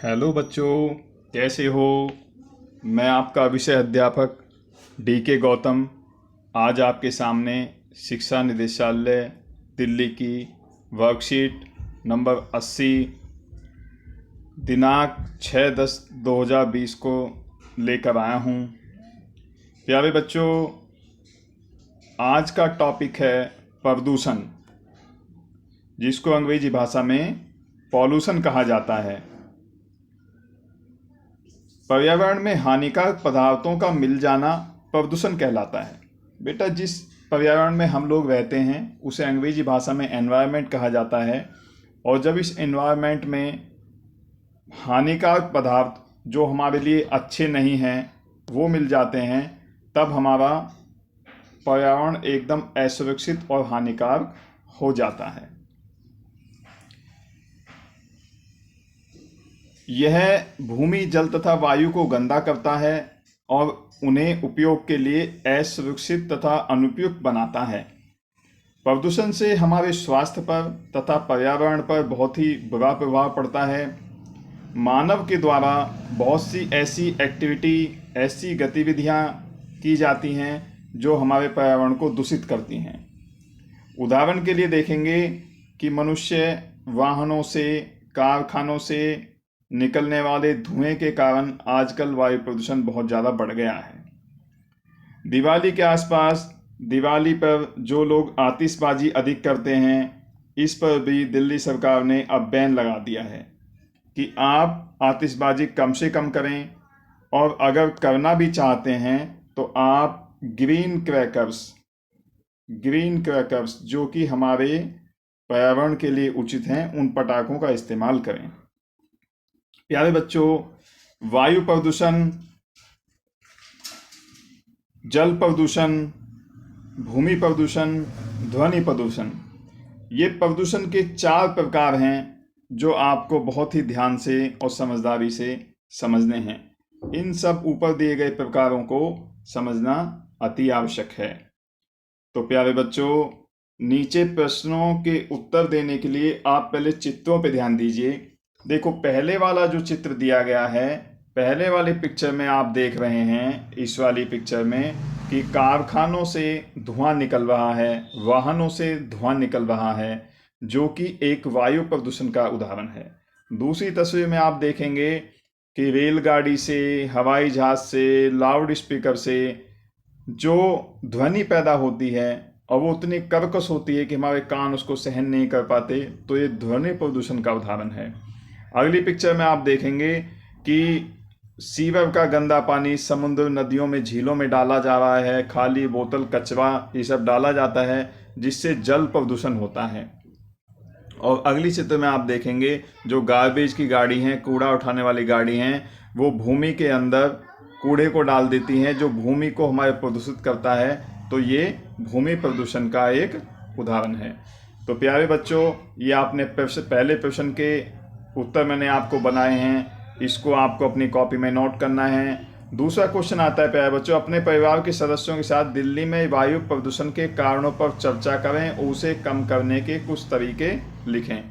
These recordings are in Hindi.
हेलो बच्चों, कैसे हो। मैं आपका विषय अध्यापक डी.के. गौतम आज आपके सामने शिक्षा निदेशालय दिल्ली की वर्कशीट नंबर 80 दिनांक 6/10/2020 को लेकर आया हूँ। प्यारे बच्चों, आज का टॉपिक है प्रदूषण, जिसको अंग्रेजी भाषा में पॉल्यूशन कहा जाता है। पर्यावरण में हानिकारक पदार्थों का मिल जाना प्रदूषण कहलाता है। बेटा, जिस पर्यावरण में हम लोग रहते हैं उसे अंग्रेजी भाषा में एनवायरनमेंट कहा जाता है, और जब इस एनवायरनमेंट में हानिकारक पदार्थ जो हमारे लिए अच्छे नहीं हैं वो मिल जाते हैं, तब हमारा पर्यावरण एकदम असुरक्षित और हानिकारक हो जाता है। यह भूमि, जल तथा वायु को गंदा करता है और उन्हें उपयोग के लिए असुरक्षित तथा अनुपयुक्त बनाता है। प्रदूषण से हमारे स्वास्थ्य पर तथा पर्यावरण पर बहुत ही बुरा प्रभाव पड़ता है। मानव के द्वारा बहुत सी ऐसी एक्टिविटी, ऐसी गतिविधियां की जाती हैं जो हमारे पर्यावरण को दूषित करती हैं। उदाहरण के लिए देखेंगे कि मनुष्य वाहनों से, कारखानों से निकलने वाले धुएं के कारण आजकल वायु प्रदूषण बहुत ज़्यादा बढ़ गया है। दिवाली के आसपास, दिवाली पर जो लोग आतिशबाजी अधिक करते हैं, इस पर भी दिल्ली सरकार ने अब बैन लगा दिया है कि आप आतिशबाजी कम से कम करें, और अगर करना भी चाहते हैं तो आप ग्रीन क्रैकर्स जो कि हमारे पर्यावरण के लिए उचित हैं, उन पटाखों का इस्तेमाल करें। प्यारे बच्चों, वायु प्रदूषण, जल प्रदूषण, भूमि प्रदूषण, ध्वनि प्रदूषण, ये प्रदूषण के 4 प्रकार हैं जो आपको बहुत ही ध्यान से और समझदारी से समझने हैं। इन सब ऊपर दिए गए प्रकारों को समझना अति आवश्यक है। तो प्यारे बच्चों, नीचे प्रश्नों के उत्तर देने के लिए आप पहले चित्रों पर ध्यान दीजिए। देखो, पहले वाला जो चित्र दिया गया है, पहले वाले पिक्चर में आप देख रहे हैं, इस वाली पिक्चर में, कि कारखानों से धुआं निकल रहा है, वाहनों से धुआं निकल रहा है, जो कि एक वायु प्रदूषण का उदाहरण है। दूसरी तस्वीर में आप देखेंगे कि रेलगाड़ी से, हवाई जहाज से, लाउड स्पीकर से जो ध्वनि पैदा होती है और वो उतनी कर्कश होती है कि हमारे कान उसको सहन नहीं कर पाते, तो ये ध्वनि प्रदूषण का उदाहरण है। अगली पिक्चर में आप देखेंगे कि सीवर का गंदा पानी समुद्र, नदियों में, झीलों में डाला जा रहा है। खाली बोतल, कचरा, ये सब डाला जाता है, जिससे जल प्रदूषण होता है। और अगली चित्र में आप देखेंगे जो गार्बेज की गाड़ी हैं, कूड़ा उठाने वाली गाड़ी हैं, वो भूमि के अंदर कूड़े को डाल देती हैं, जो भूमि को हमारे प्रदूषित करता है। तो ये भूमि प्रदूषण का एक उदाहरण है। तो प्यारे बच्चों, ये आपने पहले प्रश्न के उत्तर मैंने आपको बनाए हैं, इसको आपको अपनी कॉपी में नोट करना है। दूसरा क्वेश्चन आता है, प्यारे बच्चों, अपने परिवार के सदस्यों के साथ दिल्ली में वायु प्रदूषण के कारणों पर चर्चा करें और उसे कम करने के कुछ तरीके लिखें।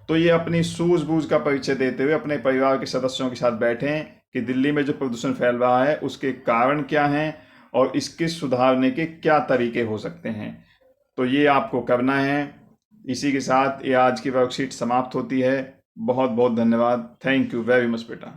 तो ये अपनी सूझबूझ का परिचय देते हुए अपने परिवार के सदस्यों के साथ बैठें कि दिल्ली में जो प्रदूषण फैल रहा है उसके कारण क्या हैं और इसके सुधारने के क्या तरीके हो सकते हैं। तो ये आपको करना है। इसी के साथ ये आज की वर्कशीट समाप्त होती है। बहुत बहुत धन्यवाद। थैंक यू वेरी मच बेटा।